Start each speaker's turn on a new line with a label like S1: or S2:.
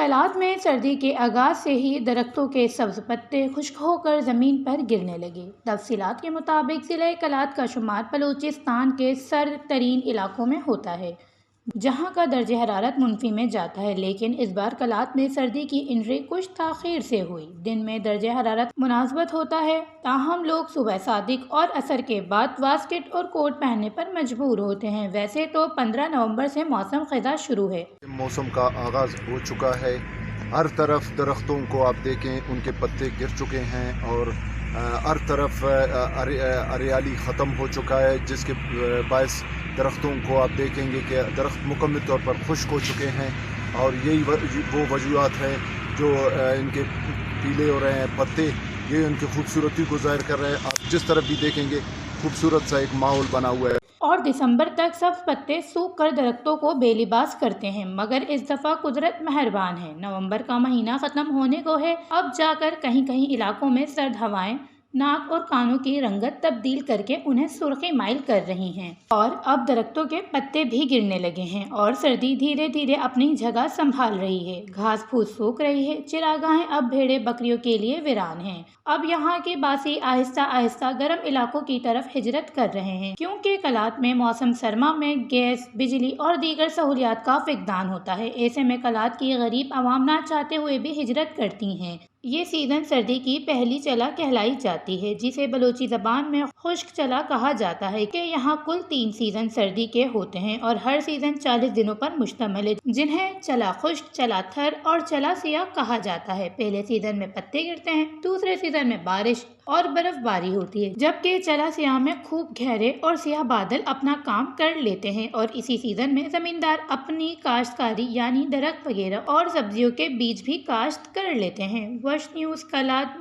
S1: کلات میں سردی کے آغاز سے ہی درختوں کے سبز پتے خشک ہو کر زمین پر گرنے لگے۔ تفصیلات کے مطابق ضلع کلات کا شمار بلوچستان کے سرد ترین علاقوں میں ہوتا ہے، جہاں کا درجہ حرارت منفی میں جاتا ہے، لیکن اس بار کلات میں سردی کی انٹری کچھ تاخیر سے ہوئی۔ دن میں درجہ حرارت مناسبت ہوتا ہے، تاہم لوگ صبح صادق اور عصر کے بعد واسکٹ اور کوٹ پہننے پر مجبور ہوتے ہیں۔ ویسے تو 15 نومبر سے موسم خزاں شروع ہے۔
S2: موسم کا آغاز ہو چکا ہے، ہر طرف درختوں کو آپ دیکھیں ان کے پتے گر چکے ہیں اور ہر طرف ہریالی ختم ہو چکا ہے، جس کے باعث درختوں کو آپ دیکھیں گے کہ درخت مکمل طور پر خشک ہو چکے ہیں، اور یہی وہ وجوہات ہیں جو ان کے پیلے ہو رہے ہیں پتے، یہ ان کی خوبصورتی کو ظاہر کر رہے ہیں۔ آپ جس طرف بھی دیکھیں گے خوبصورت سا ایک ماحول بنا ہوا ہے۔
S1: اور دسمبر تک سبز پتے سوکھ کر درختوں کو بے لباس کرتے ہیں، مگر اس دفعہ قدرت مہربان ہے۔ نومبر کا مہینہ ختم ہونے کو ہے، اب جا کر کہیں کہیں علاقوں میں سرد ہوائیں ناک اور کانوں کی رنگت تبدیل کر کے انہیں سرخی مائل کر رہی ہیں، اور اب درختوں کے پتے بھی گرنے لگے ہیں اور سردی دھیرے دھیرے اپنی جگہ سنبھال رہی ہے۔ گھاس پھوس سوکھ رہی ہے، چراگاہیں اب بھیڑیں بکریوں کے لیے ویران ہیں۔ اب یہاں کے باسی آہستہ آہستہ گرم علاقوں کی طرف ہجرت کر رہے ہیں، کیونکہ کلات میں موسم سرما میں گیس، بجلی اور دیگر سہولیات کا فقدان ہوتا ہے۔ ایسے میں کلات کی غریب عوام نہ چاہتے ہوئے بھی ہجرت کرتی ہیں۔ یہ سیزن سردی کی پہلی چلا کہلائی جاتی ہے، جسے بلوچی زبان میں خشک چلا کہا جاتا ہے، کہ یہاں کل 3 سیزن سردی کے ہوتے ہیں اور ہر سیزن 40 دنوں پر مشتمل ہے، جنہیں چلا خشک، چلا تھر اور چلا سیاہ کہا جاتا ہے۔ پہلے سیزن میں پتے گرتے ہیں، دوسرے سیزن میں بارش اور برف باری ہوتی ہے، جبکہ چلا سیاہ میں خوب گہرے اور سیاہ بادل اپنا کام کر لیتے ہیں، اور اسی سیزن میں زمیندار اپنی کاشتکاری یعنی درخت وغیرہ اور سبزیوں کے بیج بھی کاشت کر لیتے ہیں۔ وش نیوز کلات